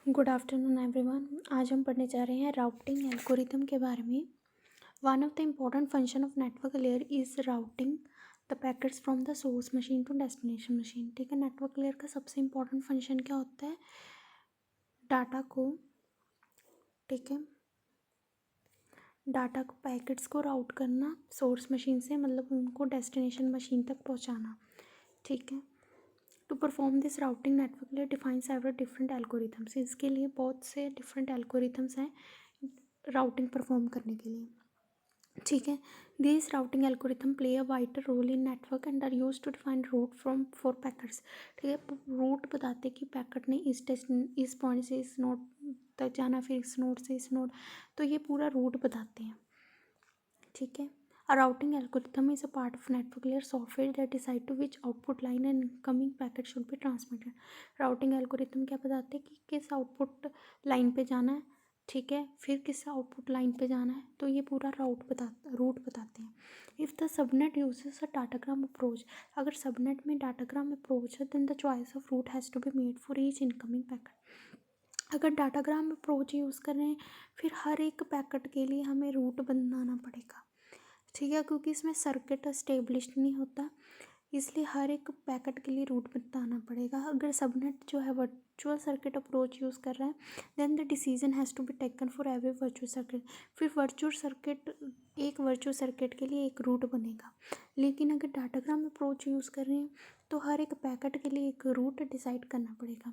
Good afternoon everyone. आज हम पढ़ने जा रहे हैं राउटिंग एल्गोरिथम के बारे में। One of the important function of network layer is routing the packets from the source machine to destination machine. ठीक है, नेटवर्क लेयर का सबसे इम्पॉर्टेंट फंक्शन क्या होता है? डाटा को, ठीक है, डाटा को, पैकेट्स को राउट करना सोर्स मशीन से, मतलब उनको डेस्टिनेशन मशीन तक पहुंचाना। ठीक है, to perform this routing network layer define several different algorithms. इसके लिए बहुत से डिफरेंट एल्गोरिथम्स हैं राउटिंग परफॉर्म करने के लिए। ठीक है, this routing algorithm play a vital role in network and are use to define route from for packets. ठीक है, रूट बताते कि पैकेट ने इस पॉइंट से इस नोड तक जाना, फिर इस नोड से इस नोड, तो ये पूरा रूट बताते हैं। ठीक है, a routing algorithm is a part of network layer software that decide to which output line and incoming packet should be transmitted. routing algorithm क्या बताते हैं कि किस आउटपुट लाइन पे जाना है, ठीक है, फिर किस आउटपुट लाइन पे जाना है, तो ये पूरा रूट बताते हैं। If the subnet uses a datagram approach, अगर सबनेट में डाटाग्राम अप्रोच है, then the choice of route has to be made for each incoming packet. अगर डाटाग्राम अप्रोच यूज़ कर रहे हैं, फिर हर एक पैकेट के लिए हमें रूट बनाना पड़ेगा। ठीक है, क्योंकि इसमें सर्किट एस्टेब्लिश नहीं होता, इसलिए हर एक पैकेट के लिए रूट बताना पड़ेगा। अगर सबनेट जो है वर्चुअल सर्किट अप्रोच यूज़ कर रहा है, then the decision has to be taken for every virtual circuit. फिर एक वर्चुअल सर्किट के लिए एक रूट बनेगा। लेकिन अगर डाटाग्राम अप्रोच यूज़ कर रहे हैं, तो हर एक पैकेट के लिए एक रूट डिसाइड करना पड़ेगा।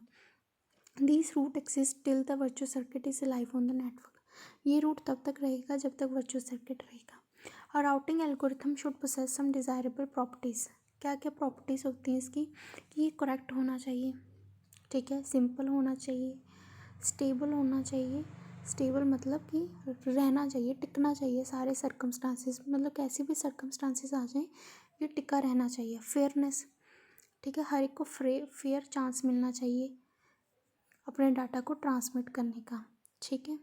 This route exist till the virtual circuit is live on the network. ये रूट तब तक रहेगा जब तक वर्चुअल सर्किट रहेगा। और routing algorithm should possess some desirable properties. क्या क्या प्रॉपर्टीज़ होती हैं इसकी? कि ये करेक्ट होना चाहिए, ठीक है, सिंपल होना चाहिए, स्टेबल होना चाहिए। स्टेबल मतलब कि रहना चाहिए, टिकना चाहिए सारे सर्कमस्टांसिस, मतलब कैसी भी सर्कमस्टांसिस आ जाएं, ये टिका रहना चाहिए। फेयरनेस, ठीक है, हर एक को फेयर चांस मिलना चाहिए अपने डाटा को ट्रांसमिट करने का। ठीक है,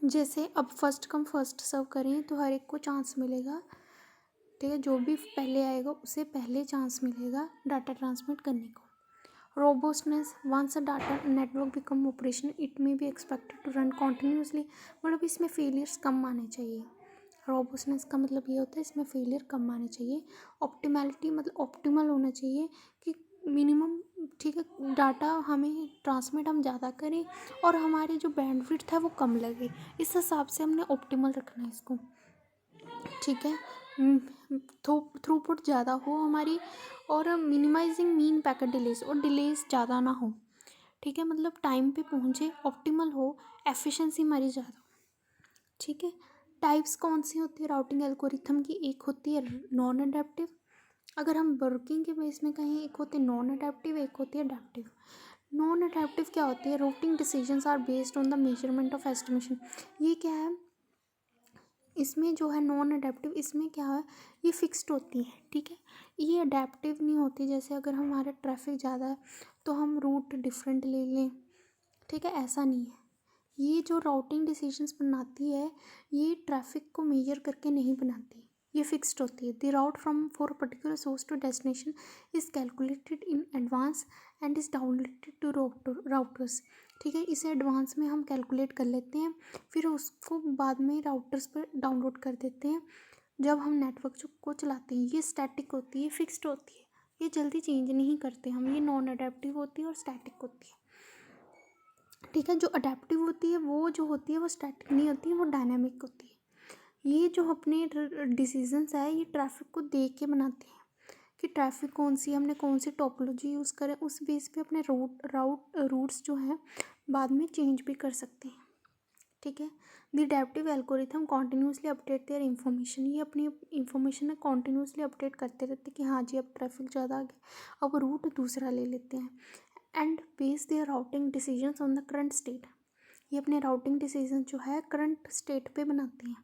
जैसे अब फर्स्ट कम फर्स्ट सर्व करें तो हर एक को चांस मिलेगा। ठीक है, जो भी पहले आएगा उसे पहले चांस मिलेगा डाटा ट्रांसमिट करने को। Robustness, once a data network become operational it may be expected to run continuously, मतलब इसमें फेलियर्स कम आने चाहिए। रोबोस्टनेस का मतलब ये होता है इसमें फेलियर कम आने चाहिए। ऑप्टिमैलिटी मतलब ऑप्टिमल होना चाहिए कि मिनिमम, ठीक है, डाटा हमें ट्रांसमिट हम ज़्यादा करें और हमारी जो बैंडविड्थ है वो कम लगे, इस हिसाब से हमने ऑप्टिमल रखना है इसको। ठीक है, थ्रूपुट ज़्यादा हो हमारी, और मिनिमाइजिंग मीन पैकेट डिलेज, और डिलेज ज़्यादा ना हो। ठीक है, मतलब टाइम पे पहुँचे, ऑप्टिमल हो, एफिशिएंसी हमारी ज़्यादा हो। ठीक है, टाइप्स कौन सी होती है राउटिंग एल्गोरिथम की? एक होती है नॉन अडेप्टिव, अगर हम वर्किंग के बेस में कहें, एक होती है नॉन अडेप्टिव, एक होती है अडेप्टिव। नॉन अडेप्टिव क्या होती है? Routing decisions are based on the measurement of estimation. ये क्या है? इसमें जो है नॉन अडेप्टिव, इसमें क्या है, ये फिक्स्ड होती है। ठीक है, ये अडेप्टिव नहीं होती। जैसे अगर हमारा ट्रैफिक ज़्यादा है तो हम रूट डिफरेंट ले लें, ठीक है, ऐसा नहीं है। ये जो राउटिंग डिसीजंस बनाती है, ये ट्रैफिक को मेजर करके नहीं बनाती, ये फिक्स्ड होती है। The route from for particular source to destination is calculated in advance and is downloaded to routers. ठीक है, इसे एडवांस में हम कैलकुलेट कर लेते हैं, फिर उसको बाद में राउटर्स पर डाउनलोड कर देते हैं जब हम नेटवर्क को चलाते हैं। ये स्टैटिक होती है, फिक्स्ड होती है, ये जल्दी चेंज नहीं करते हम। ये नॉन अडेप्टिव होती है और स्टैटिक होती है। ठीक है, जो अडेप्टिव होती है वो जो होती है वो स्टैटिक नहीं होती है, वो डायनामिक होती है। ये जो अपने डिसीजंस है, ये ट्रैफिक को देख के बनाते हैं कि ट्रैफिक कौन सी, हमने कौन सी टोपोलॉजी यूज़ करें, उस बेस पे अपने रूट्स जो हैं बाद में चेंज भी कर सकते हैं। ठीक है, the adaptive algorithm continuously update their information, ये अपनी इन्फॉर्मेशन कॉन्टीन्यूसली अपडेट करते रहते हैं कि हाँ जी अब ट्रैफिक ज़्यादा आ गया, अब रूट दूसरा ले लेते हैं। And base their routing decisions on the current state, ये अपने राउटिंग डिसीजन जो है करंट स्टेट पे बनाते हैं।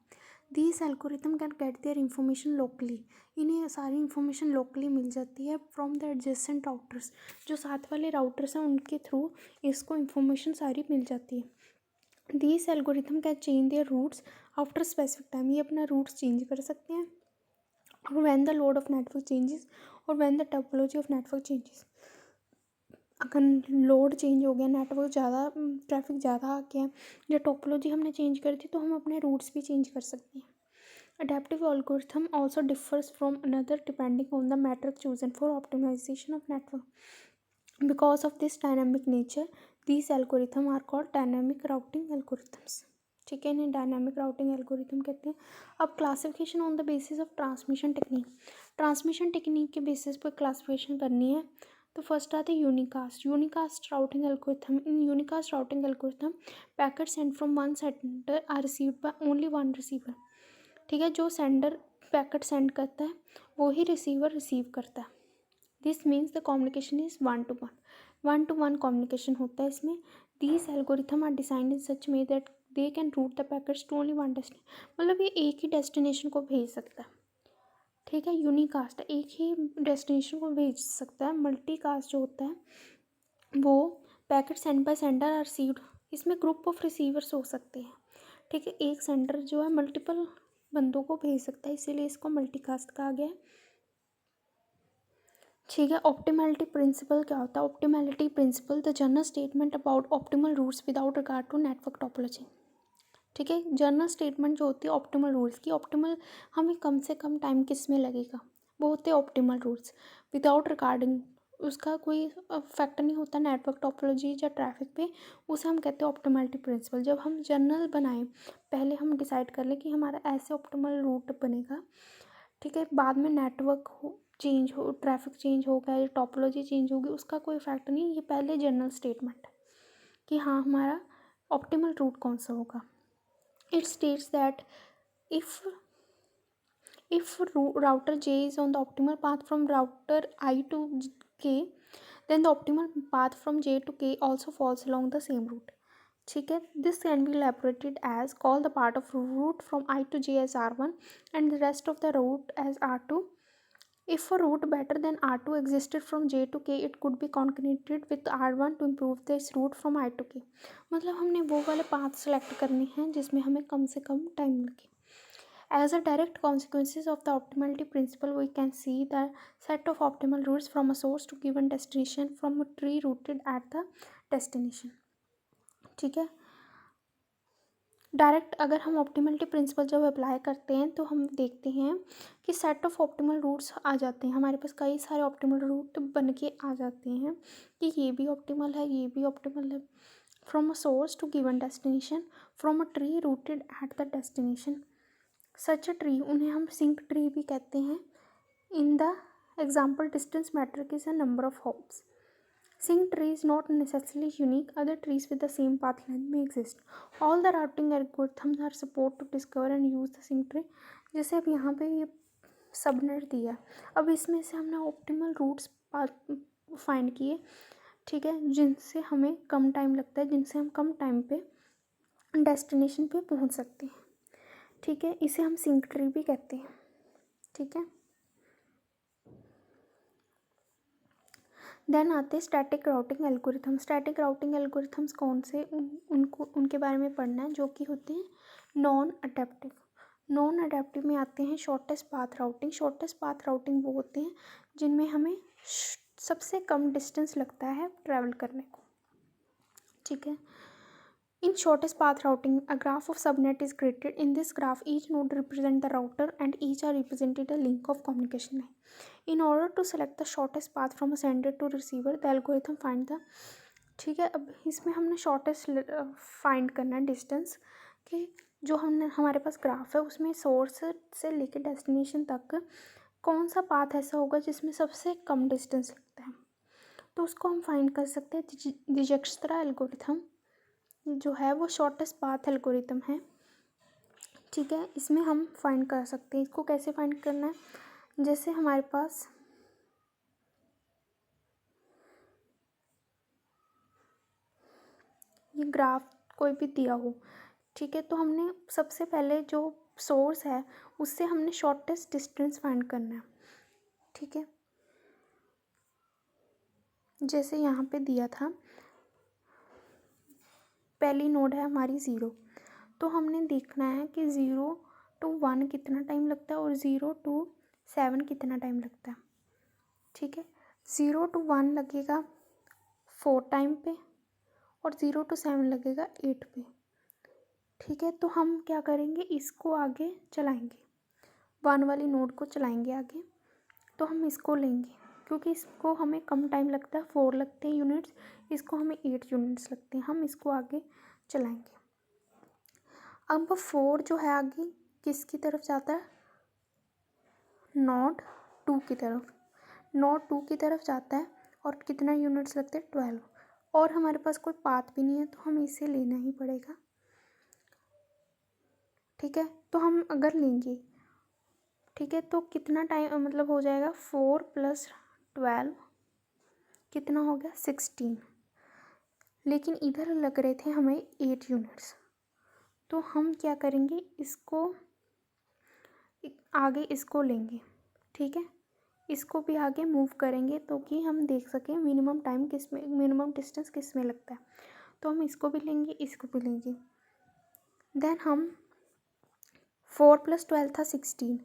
These algorithm can get their information locally, इन्हें सारी इन्फॉर्मेशन लोकली मिल जाती है फ्रॉम द एडजेसेंट राउटर्स, जो साथ वाले राउटर्स हैं उनके थ्रू इसको इन्फॉर्मेशन सारी मिल जाती है। These algorithm can change their routes after specific time, ये अपना रूट्स चेंज कर सकते हैं, और when the load of network changes और when the topology of network changes. अगर लोड चेंज हो गया, नेटवर्क ज़्यादा ट्रैफिक ज़्यादा आ गया या टोपोलॉजी हमने चेंज कर दी तो हम अपने रूट्स भी चेंज कर सकते हैं। Adaptive algorithm also differs from another depending on the method chosen for optimization of network. Because of this dynamic nature, these algorithms are called dynamic routing algorithms. ठीक है, इन्हें डायनामिक राउटिंग एल्गोरिथम कहते हैं। अब classification on the basis of transmission technique. Transmission technique के basis पर classification करनी है तो फर्स्ट आते हैं unicast routing algorithm. In unicast routing algorithm packet send from one sender are received by only one receiver. ठीक है, जो सेंडर पैकेट सेंड करता है वो ही रिसीवर रिसीव करता है। This means the communication is one to one communication होता है इसमें। These algorithm are designed in such way that they can route the packets to only one destination. मतलब ये एक ही डेस्टिनेशन को भेज सकता है। ठीक है, यूनिकास्ट एक ही डेस्टिनेशन को भेज सकता है। मल्टीकास्ट जो होता है वो packet send by sender are received, इसमें ग्रुप ऑफ रिसीवर्स हो सकते हैं। ठीक है, एक सेंडर जो है मल्टीपल बंदों को भेज सकता है, इसीलिए इसको मल्टीकास्ट कहा गया है। ठीक है, ऑप्टिमैलिटी प्रिंसिपल क्या होता है? Optimality principle the general statement about optimal routes without regard to network topology. ठीक है, जनरल स्टेटमेंट जो होती है ऑप्टिमल रूट्स की, ऑप्टिमल हमें कम से कम टाइम किस में लगेगा, वो होते हैं ऑप्टिमल रूट्स। विदाउट रिगार्डिंग उसका कोई इफेक्ट नहीं होता नेटवर्क टोपोलॉजी या ट्रैफिक पे, उसे हम कहते हैं ऑप्टिमैलिटी प्रिंसिपल। जब हम जनरल बनाएं, पहले हम डिसाइड कर लें कि हमारा ऐसे ऑप्टिमल रूट बनेगा। ठीक है, बाद में नेटवर्क चेंज हो, ट्रैफिक चेंज होगा या टोपोलॉजी चेंज होगी, उसका कोई इफेक्ट नहीं। ये पहले जनरल स्टेटमेंट कि हाँ हमारा ऑप्टिमल रूट कौन सा होगा। It states that if router J is on the optimal path from router I to K, then the optimal path from J to K also falls along the same route. ठीक है, this can be elaborated as call the part of route from I to J as R1 and the rest of the route as R2. If a route better than R2 existed from J to K, it could be concatenated with R1 to improve this route from I to K. मतलब हमने वो वाले path select करने हैं जिसमें हमें कम से कम time लगे। As a direct consequences of the optimality principle, we can see the set of optimal routes from a source to given destination from a tree rooted at the destination. ठीक है, direct अगर हम optimality principal जब apply करते हैं तो हम देखते हैं कि सेट ऑफ ऑप्टिमल रूट्स आ जाते हैं हमारे पास, कई सारे ऑप्टिमल रूट बन के आ जाते हैं कि ये भी ऑप्टिमल है, ये भी ऑप्टिमल है। From a source to given destination from a tree rooted at the destination. Such a tree, उन्हें हम सिंक ट्री भी कहते हैं। In the example distance metric is a number of hops. Sync tree is not necessarily unique. Other trees with the same path length may exist. All the routing algorithms are support to discover and use the sync tree. जैसे अब यहाँ पे ये subnet दिया है, अब इसमें से हमने ऑप्टिमल रूट्स फाइंड किए। ठीक है, जिनसे हमें कम टाइम लगता है, जिनसे हम कम टाइम पे डेस्टिनेशन पे पहुँच सकते हैं। ठीक है, इसे हम सिंक ट्री भी कहते हैं। ठीक है, देन आते हैं static routing algorithm. Static routing algorithms कौन से, उनके बारे में पढ़ना है, जो कि होते हैं नॉन अडेप्टिव। नॉन अडेप्टिव में आते हैं shortest path routing. Shortest path routing वो होते हैं जिनमें हमें सबसे कम डिस्टेंस लगता है ट्रैवल करने को। ठीक है, in shortest path routing, a graph of subnet is created. In this graph, each node represents the router and each are represented a link of communication line. In order to select the shortest path from a sender to receiver, the algorithm find the, ठीक है, अब इसमें हमने shortest find करना है distance कि जो हमने हमारे पास ग्राफ है उसमें सोर्स से लेकर डेस्टिनेशन तक कौन सा पाथ ऐसा होगा जिसमें सबसे कम डिस्टेंस लगता है, तो उसको हम फाइंड कर सकते हैं। दिजक्स्ट्रा एल्गोरिथम जो है वो शॉर्टेस्ट पाथ एल्गोरिथम है। ठीक है, इसमें हम फाइंड कर सकते हैं। इसको कैसे फाइंड करना है, जैसे हमारे पास ये ग्राफ कोई भी दिया हो, ठीक है, तो हमने सबसे पहले जो सोर्स है उससे हमने शॉर्टेस्ट डिस्टेंस फाइंड करना है। ठीक है, जैसे यहाँ पे दिया था पहली नोड है हमारी 0, तो हमने देखना है कि 0 to 1 कितना टाइम लगता है और 0 to 7 कितना टाइम लगता है। ठीक है, 0 to 1 लगेगा 4 टाइम पे और 0 to 7 लगेगा 8 पे। ठीक है, तो हम क्या करेंगे, इसको आगे चलाएंगे, 1 वाली नोड को चलाएंगे आगे। तो हम इसको लेंगे क्योंकि इसको हमें कम टाइम लगता है, 4 लगते हैं यूनिट्स, इसको हमें 8 यूनिट्स लगते हैं। हम इसको आगे चलाएंगे। अब 4 जो है आगे किसकी तरफ जाता है, नोड 2 की तरफ, नोड 2 की तरफ जाता है और कितना यूनिट्स लगते हैं, 12। और हमारे पास कोई पाथ भी नहीं है तो हमें इसे लेना ही पड़ेगा। ठीक है, तो हम अगर लेंगे, ठीक है, तो कितना टाइम मतलब हो जाएगा, 4 + 12 कितना हो गया, 16। लेकिन इधर लग रहे थे हमें 8 यूनिट्स। तो हम क्या करेंगे, इसको आगे इसको लेंगे। ठीक है, इसको भी आगे मूव करेंगे तो कि हम देख सकें मिनिमम टाइम किस में, मिनिमम डिस्टेंस किस में लगता है। तो हम इसको भी लेंगे, इसको भी लेंगे। देन हम 4 + 12 था 16।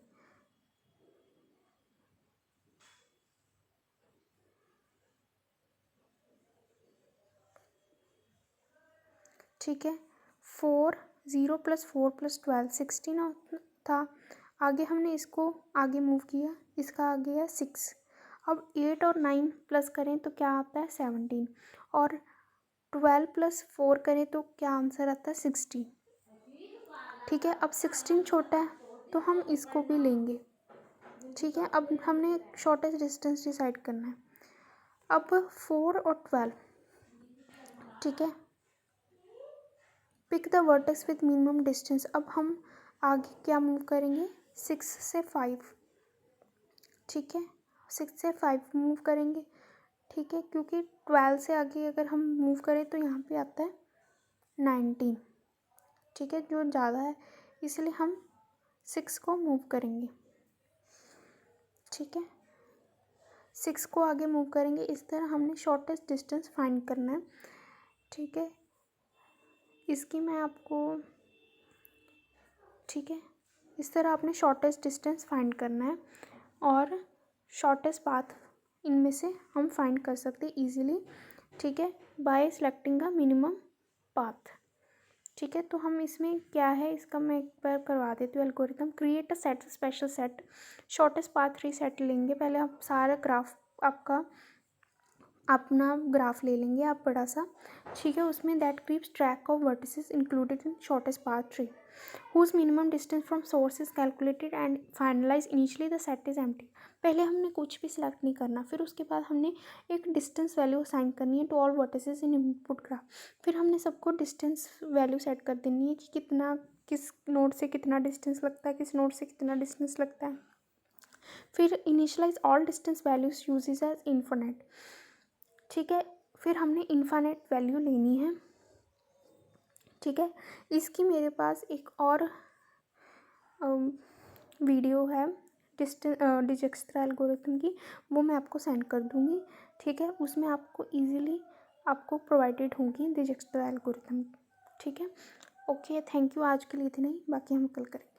ठीक है, 0 + 4 + 12 16 था। आगे हमने इसको आगे मूव किया, इसका आ गया 6। अब 8 और 9 प्लस करें तो क्या आता है, 17। और 12 + 4 करें तो क्या आंसर आता है, 16। ठीक है, अब 16 छोटा है तो हम इसको भी लेंगे। ठीक है, अब हमने शॉर्टेस्ट डिस्टेंस डिसाइड करना है। अब 4 और 12, ठीक है, pick the vertex with minimum distance. अब हम आगे क्या मूव करेंगे, 6 से 5। ठीक है, 6 से 5 मूव करेंगे। ठीक है, क्योंकि 12 से आगे अगर हम मूव करें तो यहाँ पे आता है 19। ठीक है, जो ज़्यादा है इसलिए हम 6 को मूव करेंगे। ठीक है, 6 को आगे मूव करेंगे। इस तरह हमने शॉर्टेस्ट डिस्टेंस फाइंड करना है। ठीक है, इसकी मैं आपको, ठीक है, इस तरह आपने शॉर्टेस्ट डिस्टेंस फाइंड करना है और शॉर्टेस्ट पाथ इनमें से हम फाइंड कर सकते हैं ईजिली। ठीक है, bye selecting the minimum path. ठीक है, तो हम इसमें क्या है, इसका मैं एक बार करवा देती हूँ algorithm. Create a set, special set, shortest path 3 set लेंगे। पहले आप सारा ग्राफ, आपका अपना ग्राफ ले लेंगे आप बड़ा सा। ठीक है, उसमें that keeps track of vertices included in shortest path 3 whose minimum distance from source is calculated and finalized initially the set is empty। पहले हमने कुछ भी सिलेक्ट नहीं करना, फिर उसके बाद हमने एक डिस्टेंस वैल्यू असाइन करनी है to all vertices in input graph. फिर हमने सबको डिस्टेंस वैल्यू सेट कर देनी है कि कितना, किस नोड से कितना डिस्टेंस लगता है, किस नोड से कितना डिस्टेंस लगता है। फिर initialize all distance values uses as infinite. ठीक है, फिर हमने इन्फिनिट वैल्यू लेनी है। ठीक है, इसकी मेरे पास एक और वीडियो है डिजक्स्ट्रा एल्गोरिथम की, वो मैं आपको सेंड कर दूँगी। ठीक है, उसमें आपको इजीली आपको प्रोवाइडेड होगी डिजक्स्ट्रा एल्गोरिथम। ठीक है, ओके, थैंक यू। आज के लिए इतना ही, बाकी हम कल करेंगे।